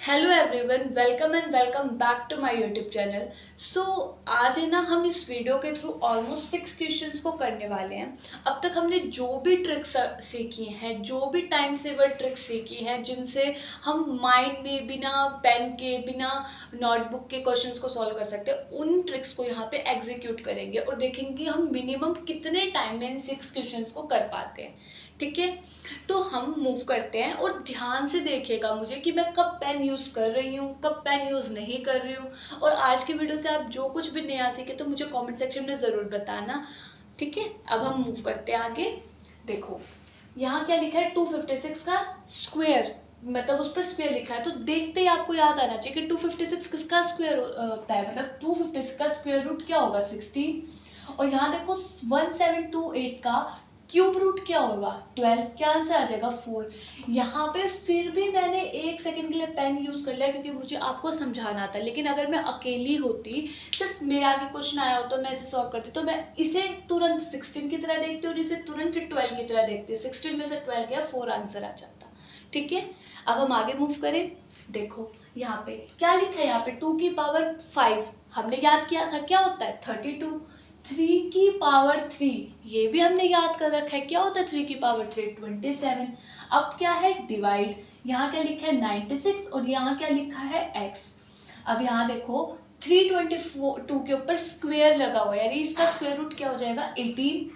Hello everyone, welcome and welcome back to my YouTube channel. So आज है ना, हम इस वीडियो के थ्रू ऑलमोस्ट 6 क्वेश्चंस को करने वाले हैं। अब तक हमने जो भी ट्रिक्स सीखी हैं, जो भी टाइम सेवर ट्रिक्स सीखी हैं, जिनसे हम माइंड में बिना पेन के, बिना नोटबुक के क्वेश्चंस को सॉल्व कर सकते हैं, उन ट्रिक्स को यहाँ पे एग्जीक्यूट करेंगे और देखेंगे कि हम मिनिमम कितने टाइम में इन 6 क्वेश्चंस को कर पाते हैं। ठीक है, तो हम मूव करते हैं और ध्यान से देखिएगा मुझे कि मैं कब पेन यूज़ कर रही हूँ, कब पेन यूज़ नहीं कर रही हूँ। और आज की वीडियो से आप जो कुछ भी नया सीखे तो मुझे कमेंट सेक्शन में ज़रूर बताना। ठीक है, अब हम मूव करते हैं आगे। देखो यहाँ क्या लिखा है, 256 का स्क्वायर, मतलब उस पर स्क्वायर लिखा है, तो देखते ही आपको याद आना चाहिए कि 256 किसका स्क्वायर होता है। मतलब 256 का स्क्वायर रूट क्या होगा, 16। और यहाँ देखो 1728 का क्यूब रूट क्या होगा, 12। क्या आंसर आ जाएगा, 4। यहाँ पे फिर भी मैंने 1 सेकंड के लिए पेन यूज़ कर लिया क्योंकि मुझे आपको समझाना था। लेकिन अगर मैं अकेली होती, सिर्फ मेरे आगे क्वेश्चन आया हो तो मैं इसे सॉल्व करती, तो मैं इसे तुरंत 16 की तरह देखती और इसे तुरंत 12 की तरह देखती। 16 में से 12 गया, 4 आंसर आ जाता। ठीक है, अब हम आगे मूव करें। देखो यहाँ पे क्या लिखा है, यहाँ पे 2 की पावर 5 हमने याद किया था, क्या होता है 32। 3 की पावर 3 ये भी हमने याद कर रखा है, क्या होता है 3 की पावर 3, 27। अब क्या है, डिवाइड। यहाँ क्या लिखा है 96 और यहाँ क्या लिखा है x। अब यहाँ देखो 322 के ऊपर स्क्वायर लगा हुआ है, यानी इसका स्क्वायर रूट क्या हो जाएगा, 18।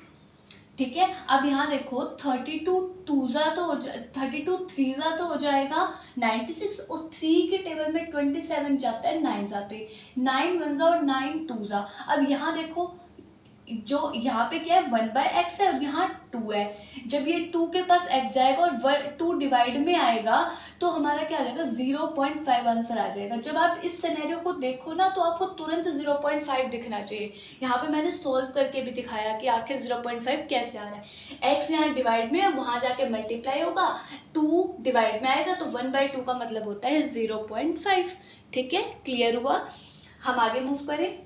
ठीक है, अब यहाँ देखो 32 3 तो हो जाएगा 96 और 3 के टेबल में 27 जाता है 9 पे, 9 1 और 9 2। अब यहाँ देखो जो यहाँ पे क्या है 1/x है और यहाँ 2 है। जब ये 2 के पास x जाएगा और 2 डिवाइड में आएगा तो हमारा क्या आ जाएगा, 0.5 आंसर आ जाएगा। जब आप इस सिनेरियो को देखो ना तो आपको तुरंत 0.5 दिखना चाहिए। यहाँ पे मैंने सॉल्व करके भी दिखाया कि आखिर 0.5 कैसे आ रहा है। x यहाँ डिवाइड में है, वहाँ जाके मल्टीप्लाई होगा, 2 डिवाइड में आएगा तो 1/2 का मतलब होता है 0.5। ठीक है, क्लियर हुआ। हम आगे मूव करें।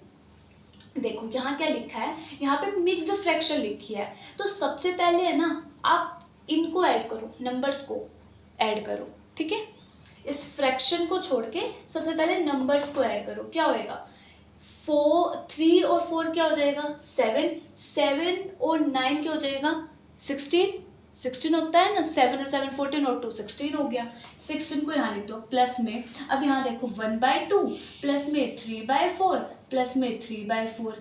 देखो यहाँ क्या लिखा है, यहाँ पे मिक्स्ड फ्रैक्शन लिखी है। तो सबसे पहले है ना, आप इनको ऐड करो, नंबर्स को ऐड करो। ठीक है, इस फ्रैक्शन को छोड़ के सबसे पहले नंबर्स को ऐड करो। क्या होएगा, 3 और 4 क्या हो जाएगा, 7। 7 और 9 क्या हो जाएगा, 16। 16 होता है ना, 7 और 7 14 और 2 16 हो गया। 16 को यहाँ लिख दो प्लस में। अब यहाँ देखो 1/2 प्लस में 3/4 प्लस में 3/4।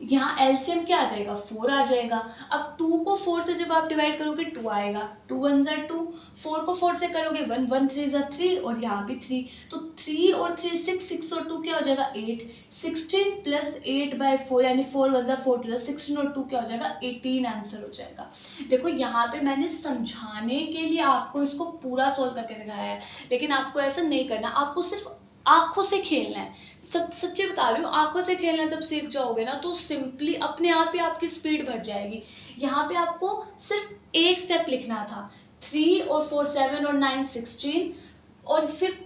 यहाँ एलसीएम क्या आ जाएगा, 4 आ जाएगा। अब 2 को 4 से जब आप डिवाइड करोगे 2 आएगा, 2 1 ज़ा 2। 4 को 4 से करोगे 1 1 3 ज़ा 3 और यहाँ भी 3। तो 3 और 3 6, 6 और 2 क्या हो जाएगा, 8। 16 प्लस 8/4 यानी 4 1 ज़ा 4 2 16 और 2 क्या हो जाएगा, 18 आंसर हो जाएगा। देखो यहाँ पे मैंने समझाने के लिए आपको इसको पूरा सॉल्व करके दिखाया है, लेकिन आपको ऐसा नहीं करना, आपको सिर्फ आंखों से खेलना है। सब सच्ची बता रही हूँ, आंखों से खेलना जब सीख जाओगे ना तो सिंपली अपने आप ही आपकी स्पीड बढ़ जाएगी। यहाँ पे आपको सिर्फ एक स्टेप लिखना था, 3 और 4 7 और 9 16 और फिर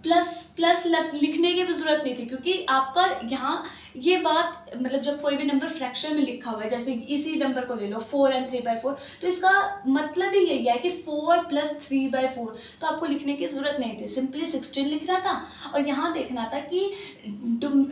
प्लस प्लस लिखने की भी जरूरत नहीं थी, क्योंकि आपका यहाँ ये बात, मतलब जब कोई भी नंबर फ्रैक्शन में लिखा हुआ है, जैसे इसी नंबर को ले लो 4 and 3/4, तो इसका मतलब ही यही है कि 4 + 3/4। तो आपको लिखने की जरूरत नहीं थी, सिंपली 16 लिखना था और यहाँ देखना था कि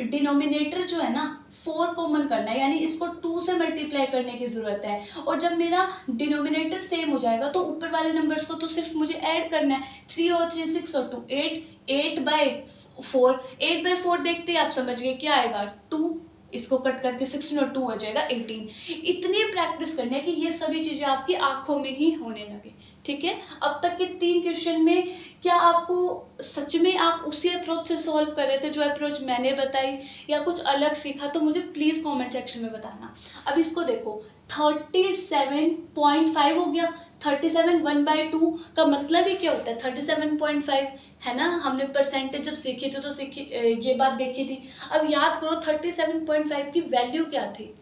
डिनोमिनेटर जो है ना 4 कॉमन करना है, यानी इसको 2 से मल्टीप्लाई करने की ज़रूरत है। और जब मेरा डिनोमिनेटर सेम हो जाएगा तो ऊपर वाले नंबर्स को तो सिर्फ मुझे ऐड करना है। 3 और 3 6 और 2 8, 8/4। 8/4 देखते ही आप समझ गए क्या आएगा, 2। इसको कट करके 16 और 2 हो जाएगा 18। इतनी प्रैक्टिस करनी है कि ये सभी चीज़ें आपकी आंखों में ही होने लगे। ठीक है, अब तक के 3 क्वेश्चन में क्या आपको सच में आप उसी अप्रोच से सॉल्व कर रहे थे जो अप्रोच मैंने बताई, या कुछ अलग सीखा, तो मुझे प्लीज़ कमेंट सेक्शन में बताना। अब इसको देखो 37.5 हो गया। 37 1/2 का मतलब ही क्या होता है, 37.5 है ना। हमने परसेंटेज जब सीखी थी तो ये बात देखी थी। अब याद करो 37.5 की वैल्यू क्या थी,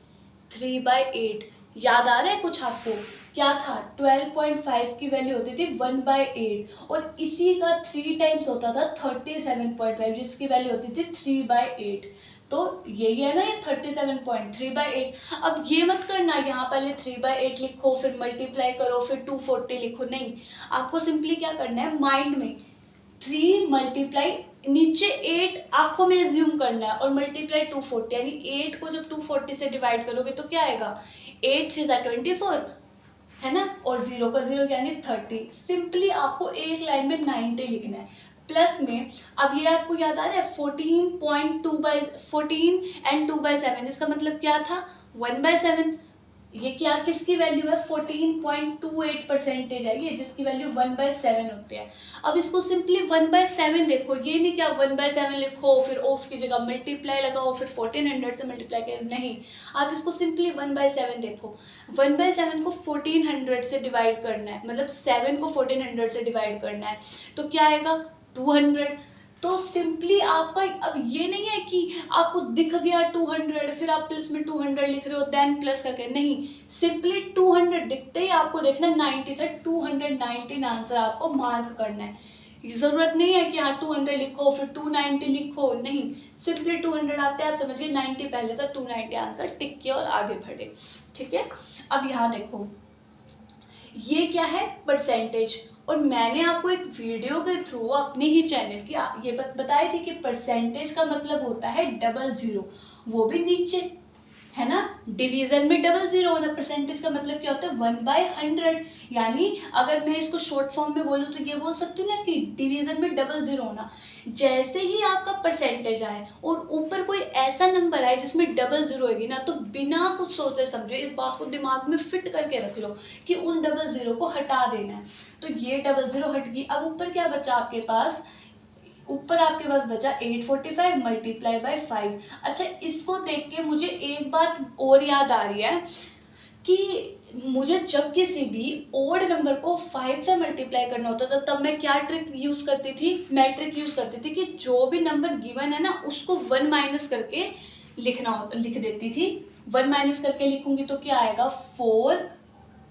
3/8। याद आ रहा है कुछ आपको, क्या था, 12.5 की वैल्यू होती थी 1/8 और इसी का 3 टाइम्स होता था 37.5 जिसकी वैल्यू होती थी 3/8। तो यही है ना ये 37.3/8। अब ये मत करना यहाँ पहले 3/8 लिखो फिर मल्टीप्लाई करो फिर 240 लिखो, नहीं, आपको सिंपली क्या करना है, माइंड में 3 मल्टीप्लाई नीचे 8 आंखों में एज्यूम करना है और मल्टीप्लाई 240, यानी 8 को जब 240 से डिवाइड करोगे तो क्या आएगा, 8 3 24 है ना, और 0 का 0 यानी 30। सिंपली आपको एक लाइन में 90 लिखना है। प्लस में अब ये आपको याद आ रहा है 14 एंड 2/7, इसका मतलब क्या था 1/7। ये क्या किसकी वैल्यू है 14.28% है ये, जिसकी वैल्यू 1/7 होती है। अब इसको सिंपली 1/7 देखो, ये नहीं क्या 1/7 लिखो फिर ऑफ की जगह मल्टीप्लाई लगाओ फिर 1400 से मल्टीप्लाई करो, नहीं, आप इसको सिंपली 1/7 देखो। 1/7 को 1400 से डिवाइड करना है, मतलब 7 को 1400 से डिवाइड करना है, तो क्या आएगा 200। तो सिंपली आपका अब ये नहीं है कि आपको दिख गया 200 फिर आप प्लस में 200 लिख रहे हो देन प्लस करके, नहीं, सिंपली 200 दिखते ही आपको देखना 90 था, 219 आंसर आपको मार्क करना है। जरूरत नहीं है कि हाँ 200 लिखो फिर 290 लिखो, नहीं, सिंपली 200 आते हैं, आप समझिए 90 पहले था, 290 आंसर टिक किया और आगे बढ़े। ठीक है, अब यहाँ देखो ये क्या है परसेंटेज, और मैंने आपको एक वीडियो के थ्रू अपने ही चैनल की ये बताई थी कि परसेंटेज का मतलब होता है 00, वो भी नीचे, है ना, डिवीजन में 00 होना। परसेंटेज का मतलब क्या होता है 1/100, यानी अगर मैं इसको शॉर्ट फॉर्म में बोलूँ तो ये बोल सकती हूँ ना कि डिवीजन में 00 होना। जैसे ही आपका परसेंटेज आए और ऊपर कोई ऐसा नंबर आए जिसमें 00 होगी ना, तो बिना कुछ सोचे समझे इस बात को दिमाग में फिट करके रख लो कि उन 00 को हटा देना है। तो ये 00 हट गई, अब ऊपर क्या बचा आपके पास, ऊपर आपके पास बचा 845 मल्टीप्लाई बाय 5। अच्छा, इसको देख के मुझे एक बात और याद आ रही है कि मुझे जब किसी भी ओड नंबर को 5 से मल्टीप्लाई करना होता था तब मैं क्या ट्रिक यूज़ करती थी, मैं ट्रिक यूज़ करती थी कि जो भी नंबर गिवन है ना उसको 1 माइनस करके लिख देती थी। 1 माइनस करके लिखूंगी तो क्या आएगा 4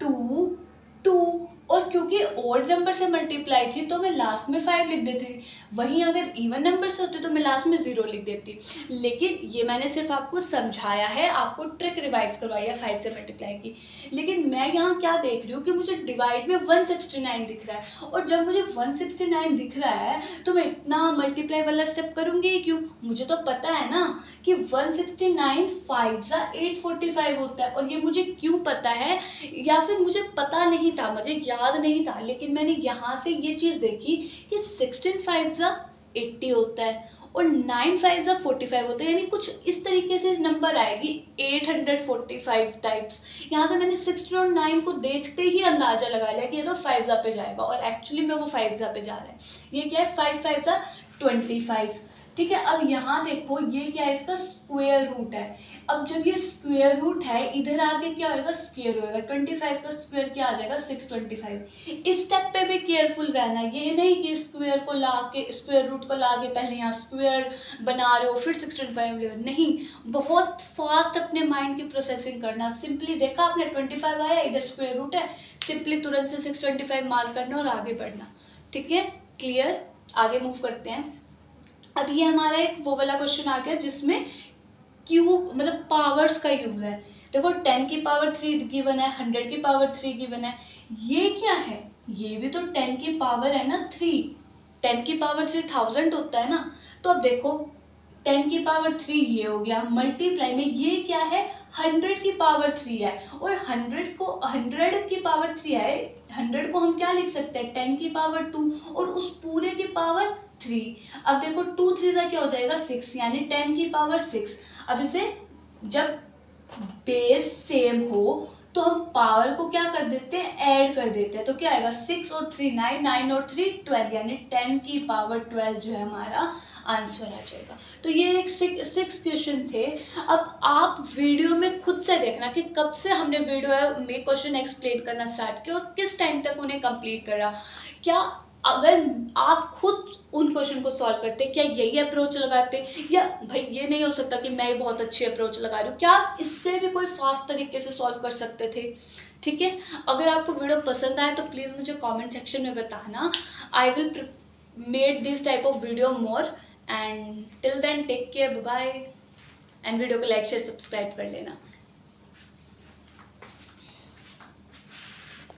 2 2, और क्योंकि ओड नंबर से मल्टीप्लाई थी तो मैं लास्ट में 5 लिख देती थी। वहीं अगर इवन नंबर से होते तो मैं लास्ट में 0 लिख देती। लेकिन ये मैंने सिर्फ आपको समझाया है, आपको ट्रिक रिवाइज करवाई है 5 से मल्टीप्लाई की। लेकिन मैं यहाँ क्या देख रही हूँ कि मुझे डिवाइड में 169 दिख रहा है, और जब मुझे 169 दिख रहा है तो मैं इतना मल्टीप्लाई वाला स्टेप करूँगी ही क्यों, मुझे तो पता है ना कि 169 5 सा 845 होता है। और ये मुझे क्यों पता है, या फिर मुझे पता नहीं था, मुझे याद नहीं था, लेकिन मैंने यहाँ से ये चीज़ देखी कि 16 5 सा 80 होता है और 9 5 सा 45 होता है, यानी कुछ इस तरीके से नंबर आएगी 845 टाइप्स। यहाँ से मैंने 16 और 9 को देखते ही अंदाजा लगा लिया कि ये तो 5 सा पे जाएगा, और एक्चुअली में वो 5 सा पे जा रहा है। ये क्या है 5 5 सा 25। ठीक है, अब यहाँ देखो ये क्या है, इसका स्क्वायर रूट है। अब जब ये स्क्वायर रूट है इधर आके क्या होगा स्क्वायर होगा, 25 का स्क्वायर क्या आ जाएगा 625। इस स्टेप पे भी केयरफुल रहना है, ये नहीं कि स्क्वायर को ला के स्क्वायर रूट को ला के पहले यहाँ स्क्वायर बना रहे हो फिर 625 ले रहे हो, नहीं, बहुत फास्ट अपने माइंड की प्रोसेसिंग करना। सिंपली देखा आपने 25 आया, इधर स्क्वायर रूट है, सिंपली तुरंत से 625 मार्क करना और आगे बढ़ना। ठीक है, क्लियर, आगे मूव करते हैं। अब ये हमारा एक वो वाला क्वेश्चन आ गया जिसमें क्यूब मतलब पावर्स का यूज है। देखो 10 की पावर 3 गिवन है, 100 की पावर 3 गिवन है, ये क्या है, ये भी तो 10 की पावर है ना 3, 10 की पावर 3 1000 होता है ना। तो अब देखो 10 की पावर 3 ये हो गया, मल्टीप्लाई में ये क्या है 100 की पावर 3 है, और 100 की पावर 3 है, 100 को हम क्या लिख सकते हैं 10 की पावर 2 और उस पूरे की पावर 3। अब देखो 2 3 का क्या हो जाएगा 6, यानी 10 की पावर 6। अब इसे जब बेस सेम हो तो हम पावर को क्या कर देते हैं ऐड कर देते हैं, तो क्या आएगा 6 और 3 9, 9 और 3 12, यानी 10 की पावर 12 जो है हमारा आंसर आ जाएगा। तो ये एक 6 क्वेश्चन थे। अब आप वीडियो में खुद से देखना कि कब से हमने वीडियो में क्वेश्चन एक्सप्लेन करना स्टार्ट किया और किस टाइम तक उन्हें कंप्लीट करा। क्या अगर आप खुद उन क्वेश्चन को सॉल्व करते क्या यही अप्रोच लगाते, या भाई ये नहीं हो सकता कि मैं बहुत अच्छी अप्रोच लगा रही हूँ, क्या इससे भी कोई फास्ट तरीके से सॉल्व कर सकते थे। ठीक है, अगर आपको वीडियो पसंद आए तो प्लीज़ मुझे कमेंट सेक्शन में बताना। I will made this type of video more, and till then take care, bye, and video को लाइक शेयर सब्सक्राइब कर लेना।